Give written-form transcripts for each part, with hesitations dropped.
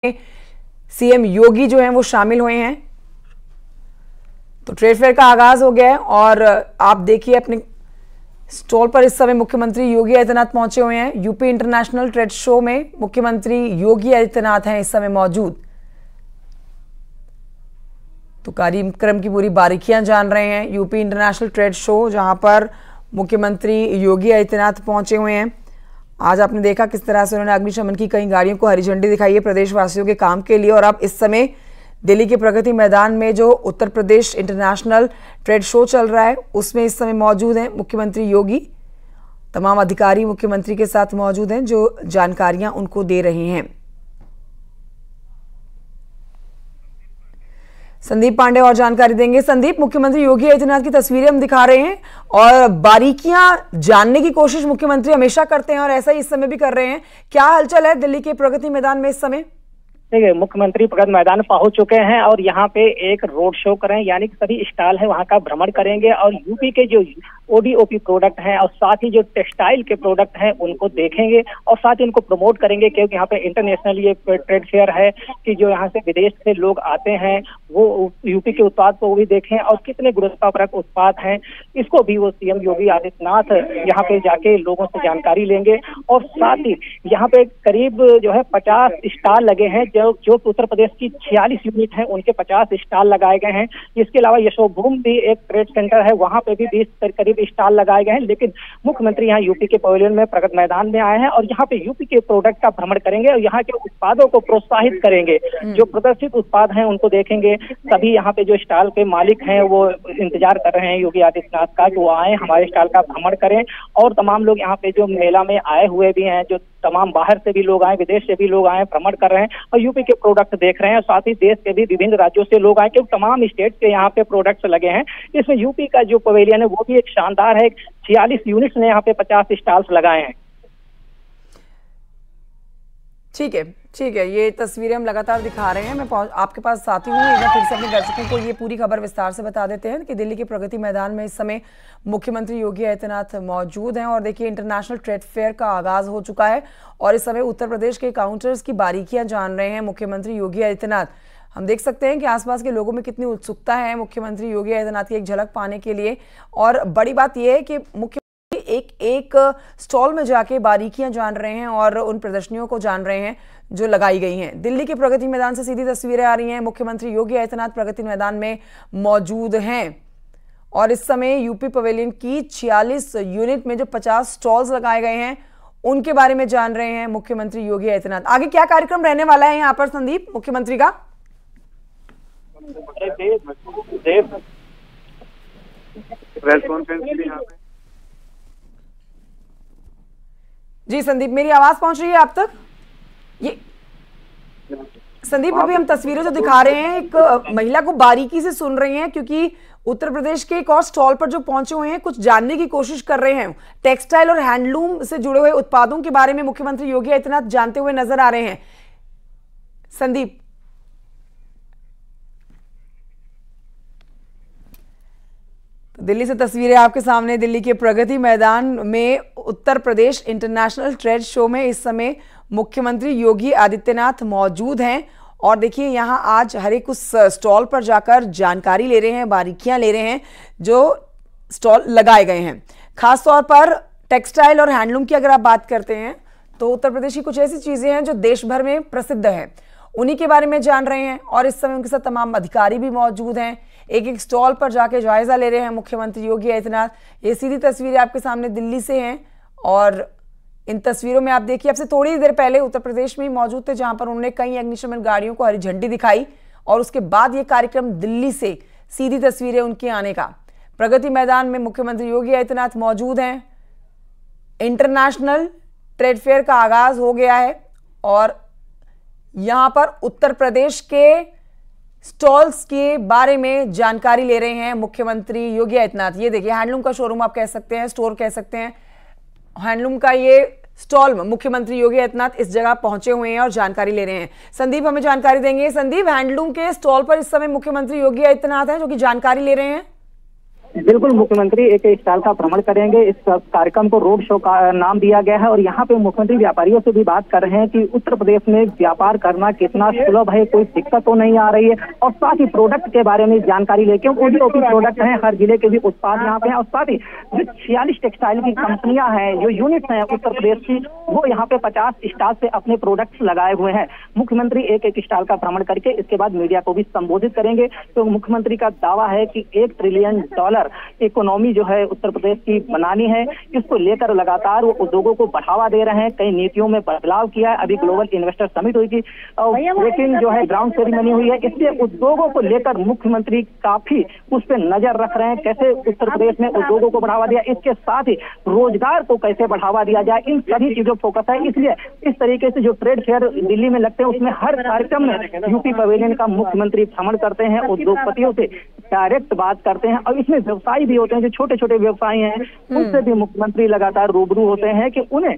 CM योगी जो हैं वो शामिल हुए हैं। तो ट्रेड फेयर का आगाज हो गया है और आप देखिए अपने स्टॉल पर इस समय मुख्यमंत्री योगी आदित्यनाथ पहुंचे हुए हैं। यूपी इंटरनेशनल ट्रेड शो में मुख्यमंत्री योगी आदित्यनाथ हैं इस समय मौजूद। तो कार्यक्रम की पूरी बारीकियां जान रहे हैं। यूपी इंटरनेशनल ट्रेड शो जहां पर मुख्यमंत्री योगी आदित्यनाथ पहुंचे हुए हैं। आज आपने देखा किस तरह से उन्होंने अग्निशमन की कई गाड़ियों को हरी झंडी दिखाई है प्रदेशवासियों के काम के लिए। और अब इस समय दिल्ली के प्रगति मैदान में जो Uttar Pradesh international trade show चल रहा है उसमें इस समय मौजूद हैं मुख्यमंत्री योगी। तमाम अधिकारी मुख्यमंत्री के साथ मौजूद हैं जो जानकारियां उनको दे रहे हैं। संदीप पांडे और जानकारी देंगे। संदीप, मुख्यमंत्री योगी आदित्यनाथ की तस्वीरें हम दिखा रहे हैं और बारीकियां जानने की कोशिश मुख्यमंत्री हमेशा करते हैं और ऐसा ही इस समय भी कर रहे हैं। क्या हलचल है दिल्ली के प्रगति मैदान में इस समय? देखिए, मुख्यमंत्री प्रगति मैदान पहुंच चुके हैं और यहाँ पे एक रोड शो करें, यानी कि सभी स्टॉल है वहाँ का भ्रमण करेंगे और यूपी के जो ओडीओपी प्रोडक्ट हैं और साथ ही जो टेक्सटाइल के प्रोडक्ट हैं उनको देखेंगे और साथ ही उनको प्रमोट करेंगे, क्योंकि यहाँ पे इंटरनेशनल ये ट्रेड फेयर है कि जो यहाँ से विदेश से लोग आते हैं वो यूपी के उत्पाद को भी देखें और कितने गुणवत्तापरक उत्पाद हैं इसको भी वो सीएम योगी आदित्यनाथ यहाँ पे जाके लोगों से जानकारी लेंगे। और साथ ही यहाँ पे करीब जो है 50 स्टॉल लगे हैं। जो उत्तर प्रदेश की 46 यूनिट है उनके 50 स्टॉल लगाए गए हैं। इसके अलावा यशोभूम भी एक ट्रेड सेंटर है, वहां पे भी 20 करीब स्टॉल लगाए गए हैं। लेकिन मुख्यमंत्री यहाँ यूपी के पवेलियन में प्रगति मैदान में आए हैं और यहाँ पे यूपी के प्रोडक्ट का भ्रमण करेंगे और यहाँ के उत्पादों को प्रोत्साहित करेंगे। जो प्रदर्शित उत्पाद हैं उनको देखेंगे। सभी यहाँ पे जो स्टॉल के मालिक हैं वो इंतजार कर रहे हैं योगी आदित्यनाथ का कि वो आए, हमारे स्टॉल का भ्रमण करें। और तमाम लोग यहाँ पे जो मेला में आए हुए भी हैं, जो तमाम बाहर से भी लोग आए, विदेश से भी लोग आए, भ्रमण कर रहे हैं और यूपी के प्रोडक्ट देख रहे हैं। साथ ही देश के भी विभिन्न राज्यों से लोग आए, क्योंकि तमाम स्टेट के यहाँ पे प्रोडक्ट्स लगे हैं। इसमें यूपी का जो पवेलियन है वो भी एक शानदार है। 46 यूनिट्स ने यहाँ पे 50 स्टॉल्स लगाए हैं। ठीक है, ये तस्वीरें हम लगातार दिखा रहे हैं। मैं आपके पास साथी हूँ, एक बार फिर से अपने दर्शकों को ये पूरी खबर विस्तार से बता देते हैं कि दिल्ली के प्रगति मैदान में इस समय मुख्यमंत्री योगी आदित्यनाथ मौजूद हैं और देखिए इंटरनेशनल ट्रेड फेयर का आगाज हो चुका है और इस समय उत्तर प्रदेश के काउंटर्स की बारीकियां जान रहे हैं मुख्यमंत्री योगी आदित्यनाथ। हम देख सकते हैं कि आसपास के लोगों में कितनी उत्सुकता है मुख्यमंत्री योगी आदित्यनाथ की एक झलक पाने के लिए। और बड़ी बात यह है कि मुख्य एक स्टॉल में जाके बारीकियां जान रहे हैं और उन प्रदर्शनियों को जान रहे हैं जो लगाई गई हैं। दिल्ली के प्रगति मैदान से सीधी तस्वीरें आ रही हैं। मुख्यमंत्री योगी आदित्यनाथ प्रगति मैदान में मौजूद हैं और इस समय यूपी पवेलियन की 46 यूनिट में जो 50 स्टॉल्स लगाए गए हैं उनके बारे में जान रहे हैं मुख्यमंत्री योगी आदित्यनाथ। आगे क्या कार्यक्रम रहने वाला है यहाँ पर संदीप मुख्यमंत्री का? जी संदीप, मेरी आवाज पहुंच रही है आप तक? ये संदीप, अभी हम तस्वीरें जो दिखा रहे हैं एक महिला को बारीकी से सुन रही हैं क्योंकि उत्तर प्रदेश के एक और स्टॉल पर जो पहुंचे हुए हैं कुछ जानने की कोशिश कर रहे हैं। टेक्सटाइल और हैंडलूम से जुड़े हुए उत्पादों के बारे में मुख्यमंत्री योगी आदित्यनाथ जानते हुए नजर आ रहे हैं। संदीप, दिल्ली से तस्वीरें आपके सामने। दिल्ली के प्रगति मैदान में Uttar Pradesh international trade show में इस समय मुख्यमंत्री योगी आदित्यनाथ मौजूद हैं और देखिए यहाँ आज हर एक उस स्टॉल पर जाकर जानकारी ले रहे हैं, बारीकियां ले रहे हैं जो स्टॉल लगाए गए हैं। खासतौर पर टेक्सटाइल और हैंडलूम की अगर आप बात करते हैं तो उत्तर प्रदेश की कुछ ऐसी चीजें हैं जो देश भर में प्रसिद्ध है, उन्हीं के बारे में जान रहे हैं और इस समय उनके साथ तमाम अधिकारी भी मौजूद हैं। एक एक स्टॉल पर जाके जायजा ले रहे हैं मुख्यमंत्री योगी आदित्यनाथ। ये सीधी तस्वीरें आपके सामने दिल्ली से हैं और इन तस्वीरों में आप देखिए आपसे थोड़ी देर पहले उत्तर प्रदेश में ही मौजूद थे जहां पर उन्होंने कई अग्निशमन गाड़ियों को हरी झंडी दिखाई और उसके बाद ये कार्यक्रम दिल्ली से सीधी तस्वीरें उनके आने का। प्रगति मैदान में मुख्यमंत्री योगी आदित्यनाथ मौजूद हैं। इंटरनेशनल ट्रेड फेयर का आगाज हो गया है और यहां पर उत्तर प्रदेश के स्टॉल्स के बारे में जानकारी ले रहे हैं मुख्यमंत्री योगी आदित्यनाथ। ये देखिए हैंडलूम का शोरूम आप कह सकते हैं, स्टोर कह सकते हैं, हैंडलूम का ये स्टॉल में मुख्यमंत्री योगी आदित्यनाथ इस जगह पहुंचे हुए हैं और जानकारी ले रहे हैं। संदीप हमें जानकारी देंगे। संदीप, हैंडलूम के स्टॉल पर इस समय मुख्यमंत्री योगी आदित्यनाथ हैं जो कि जानकारी ले रहे हैं। बिल्कुल, मुख्यमंत्री एक स्टॉल का भ्रमण करेंगे। इस कार्यक्रम को रोड शो का नाम दिया गया है और यहाँ पे मुख्यमंत्री व्यापारियों से भी बात कर रहे हैं कि उत्तर प्रदेश में व्यापार करना कितना सुलभ है, कोई दिक्कत तो नहीं आ रही है, और साथ ही प्रोडक्ट के बारे में जानकारी लेके ओडी प्रोडक्ट हैं, हर जिले के भी उत्पाद यहाँ पे हैं, और साथ ही जो 46 टेक्सटाइल की कंपनियां हैं, जो यूनिट्स हैं उत्तर प्रदेश की, वो यहाँ पे 50 स्टॉल से अपने प्रोडक्ट्स लगाए हुए हैं। मुख्यमंत्री एक स्टॉल का भ्रमण करके इसके बाद मीडिया को भी संबोधित करेंगे। तो मुख्यमंत्री का दावा है कि $1 ट्रिलियन इकोनॉमी जो है उत्तर प्रदेश की बनानी है। इसको लेकर लगातार वो उद्योगों को बढ़ावा दे रहे हैं, कई नीतियों में बदलाव किया है। अभी ग्लोबल इन्वेस्टर समिट हुई थी, लेकिन जो है ग्राउंड सेरेमनी हुई है, इसलिए उद्योगों को लेकर मुख्यमंत्री काफी उस पर नजर रख रहे हैं, कैसे उत्तर प्रदेश में उद्योगों को बढ़ावा दिया, इसके साथ ही रोजगार को कैसे बढ़ावा दिया जाए, इन सभी चीजों पर फोकस है। इसलिए इस तरीके से जो ट्रेड फेयर दिल्ली में लगते हैं, उसमें हर कार्यक्रम में यूपी पवेलियन का मुख्यमंत्री भ्रमण करते हैं, उद्योगपतियों से डायरेक्ट बात करते हैं, और इसमें व्यवसायी भी होते हैं, जो छोटे छोटे व्यवसायी हैं उनसे भी मुख्यमंत्री लगातार रूबरू होते हैं कि उन्हें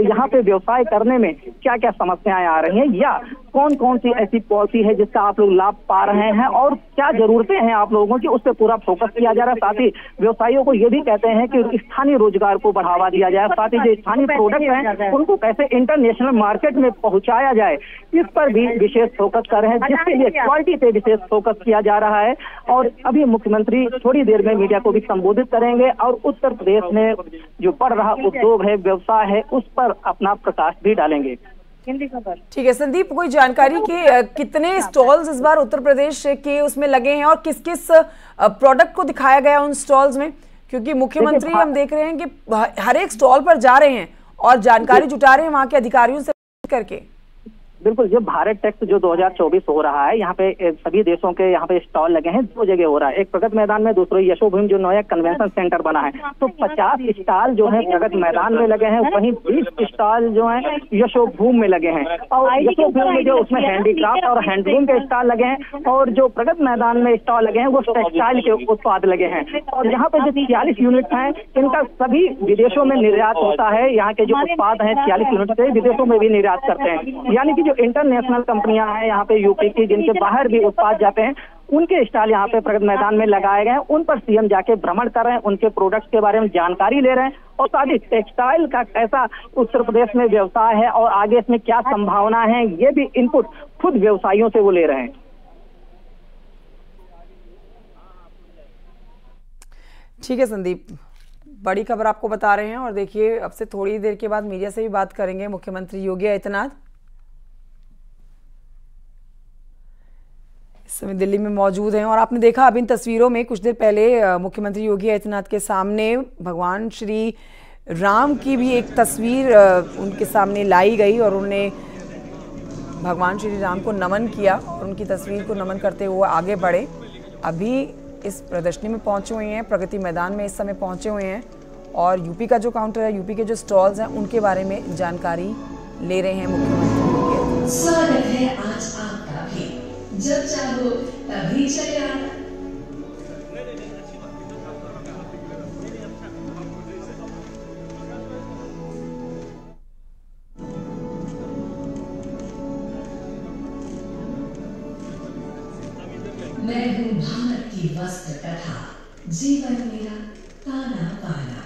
यहाँ पे व्यवसाय करने में क्या क्या समस्याएं आ रही हैं, या कौन कौन सी ऐसी पॉलिसी है जिसका आप लोग लाभ पा रहे हैं, और क्या जरूरतें हैं आप लोगों की, उस पर पूरा फोकस किया जा रहा है। साथ ही व्यवसायियों को ये भी कहते हैं कि स्थानीय रोजगार को बढ़ावा दिया जाए, साथ ही जो स्थानीय प्रोडक्ट हैं उनको कैसे इंटरनेशनल मार्केट में पहुंचाया जाए, इस पर भी विशेष फोकस कर रहे हैं, जिसके लिए क्वालिटी पे विशेष फोकस किया जा रहा है। और अभी मुख्यमंत्री थोड़ी देर में मीडिया को भी संबोधित करेंगे और उत्तर प्रदेश में जो बढ़ रहा उद्योग है, व्यवसाय है, उस पर अपना प्रकाश भी डालेंगे। ठीक है संदीप, कोई जानकारी कि कितने स्टॉल्स इस बार उत्तर प्रदेश के उसमें लगे हैं और किस किस प्रोडक्ट को दिखाया गया उन स्टॉल्स में? क्योंकि मुख्यमंत्री हम देख रहे हैं कि हर एक स्टॉल पर जा रहे हैं और जानकारी जुटा रहे हैं वहां के अधिकारियों से करके। बिल्कुल, जो भारत टेक्स जो 2024 हो रहा है, यहाँ पे सभी देशों के यहाँ पे स्टॉल लगे हैं, 2 जगह हो रहा है, एक प्रगति मैदान में, दूसरा यशोभूमि जो नया कन्वेंशन सेंटर बना है। तो 50 स्टॉल जो है प्रगति मैदान में लगे हैं, वहीं 20 स्टॉल जो है यशोभूमि में लगे हैं, और यशोभूमि में जो उसमें हैंडीक्राफ्ट और हैंडलूम के स्टॉल लगे हैं, और जो प्रगति मैदान में स्टॉल लगे हैं वो टेक्सटाइल के उत्पाद लगे हैं। और यहाँ पे जो 46 यूनिट हैं, इनका सभी विदेशों में निर्यात होता है। यहाँ के जो उत्पाद हैं 46 यूनिट से विदेशों में भी निर्यात करते हैं, यानी कि इंटरनेशनल कंपनियां हैं यहाँ पे यूपी की, जिनके बाहर भी उत्पाद जाते हैं, उनके स्टॉल यहाँ पे प्रगति मैदान में लगाए गए हैं। उन पर सीएम जाके भ्रमण कर रहे हैं, उनके प्रोडक्ट्स के बारे में जानकारी ले रहे हैं, और साथ ही टेक्सटाइल का कैसा उत्तर प्रदेश में व्यवसाय है और आगे इसमें क्या संभावना है, ये भी इनपुट खुद व्यवसायियों से वो ले रहे हैं। ठीक है संदीप, बड़ी खबर आपको बता रहे हैं। और देखिए, अब से थोड़ी देर के बाद मीडिया से भी बात करेंगे मुख्यमंत्री योगी आदित्यनाथ। इस समय दिल्ली में मौजूद हैं और आपने देखा अब इन तस्वीरों में कुछ देर पहले मुख्यमंत्री योगी आदित्यनाथ के सामने भगवान श्री राम की भी एक तस्वीर उनके सामने लाई गई और उन्होंने भगवान श्री राम को नमन किया और उनकी तस्वीर को नमन करते हुए आगे बढ़े। अभी इस प्रदर्शनी में पहुंचे हुए हैं, प्रगति मैदान में इस समय पहुंचे हुए हैं और यूपी का जो काउंटर है, यूपी के जो स्टॉल्स हैं, उनके बारे में जानकारी ले रहे हैं मुख्यमंत्री। स्वागत है आज आपका भी, जब चाहो तभी चले आना। मैं हूँ भारत की वस्त्र कथा, जीवन मेरा ताना बाना।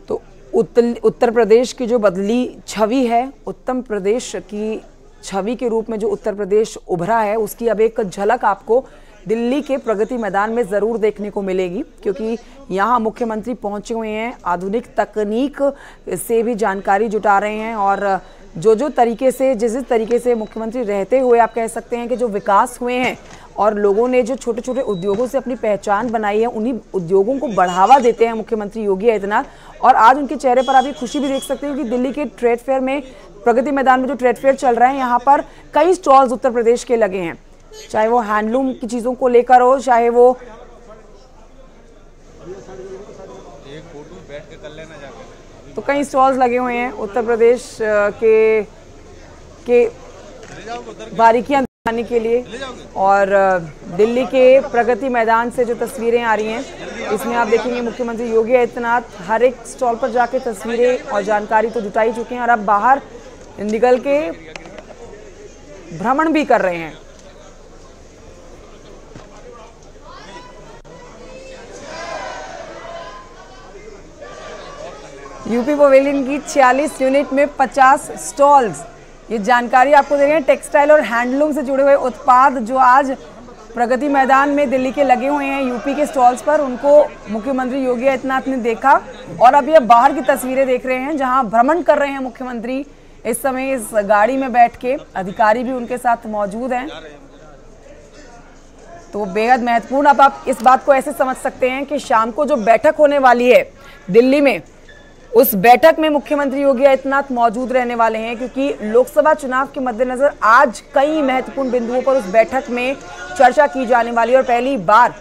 तो उत्तर प्रदेश की जो बदली छवि है, उत्तम प्रदेश की छवि के रूप में जो उत्तर प्रदेश उभरा है, उसकी अब एक झलक आपको दिल्ली के प्रगति मैदान में ज़रूर देखने को मिलेगी, क्योंकि यहाँ मुख्यमंत्री पहुँचे हुए हैं, आधुनिक तकनीक से भी जानकारी जुटा रहे हैं और जो तरीके से जिस तरीके से मुख्यमंत्री रहते हुए आप कह सकते हैं कि जो विकास हुए हैं और लोगों ने जो छोटे छोटे उद्योगों से अपनी पहचान बनाई है, उन्हीं उद्योगों को बढ़ावा देते हैं मुख्यमंत्री योगी आदित्यनाथ। और आज उनके चेहरे पर आप ये खुशी भी देख सकते हो कि दिल्ली के ट्रेड फेयर में, प्रगति मैदान में जो ट्रेड फेयर चल रहा है, यहाँ पर कई स्टॉल्स उत्तर प्रदेश के लगे हैं, चाहे वो हैंडलूम की चीज़ों को लेकर हो, चाहे वो तो कई स्टॉल्स लगे हुए हैं उत्तर प्रदेश के बारीकियां दिखाने के लिए। और दिल्ली के प्रगति मैदान से जो तस्वीरें आ रही हैं इसमें आप देखेंगे मुख्यमंत्री योगी आदित्यनाथ हर एक स्टॉल पर जाके तस्वीरें और जानकारी तो जुटा ही चुके हैं और अब बाहर निकल के भ्रमण भी कर रहे हैं। यूपी पवेलियन की 46 यूनिट में 50 स्टॉल्स, ये जानकारी आपको दे रहे हैं। टेक्सटाइल और हैंडलूम से जुड़े हुए उत्पाद जो आज प्रगति मैदान में दिल्ली के लगे हुए हैं यूपी के स्टॉल्स पर, उनको मुख्यमंत्री योगी आदित्यनाथ ने देखा और अब ये बाहर की तस्वीरें देख रहे हैं जहां भ्रमण कर रहे हैं मुख्यमंत्री इस समय इस गाड़ी में बैठ के। अधिकारी भी उनके साथ मौजूद हैं, तो बेहद महत्वपूर्ण। अब आप इस बात को ऐसे समझ सकते हैं कि शाम को जो बैठक होने वाली है दिल्ली में, उस बैठक में मुख्यमंत्री योगी आदित्यनाथ मौजूद रहने वाले हैं, क्योंकि लोकसभा चुनाव के मद्देनजर आज कई महत्वपूर्ण बिंदुओं पर उस बैठक में चर्चा की जाने वाली है और पहली बार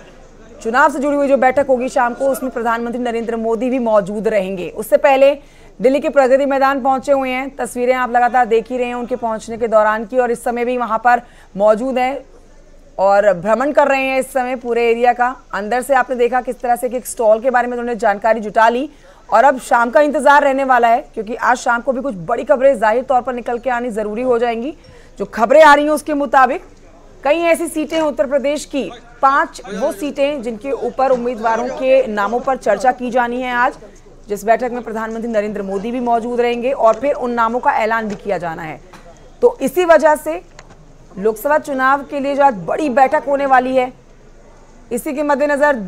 चुनाव से जुड़ी हुई जो बैठक होगी शाम को, उसमें प्रधानमंत्री नरेंद्र मोदी भी मौजूद रहेंगे। उससे पहले दिल्ली के प्रगति मैदान पहुंचे हुए हैं, तस्वीरें आप लगातार देख ही रहे हैं उनके पहुंचने के दौरान की, और इस समय भी वहां पर मौजूद हैं और भ्रमण कर रहे हैं इस समय पूरे एरिया का। अंदर से आपने देखा किस तरह से कि एक स्टॉल के बारे में उन्होंने जानकारी जुटा ली और अब शाम का इंतजार रहने वाला है, क्योंकि आज शाम को भी कुछ बड़ी खबरें जाहिर तौर पर निकल के आनी जरूरी हो जाएंगी। जो खबरें आ रही हैं उसके मुताबिक कई ऐसी सीटें उत्तर प्रदेश की, 5 वो सीटें जिनके ऊपर उम्मीदवारों के नामों पर चर्चा की जानी है आज, जिस बैठक में प्रधानमंत्री नरेंद्र मोदी भी मौजूद रहेंगे और फिर उन नामों का ऐलान भी किया जाना है। तो इसी वजह से लोकसभा चुनाव के लिए जो आज बड़ी बैठक होने वाली है, इसी के मद्देनजर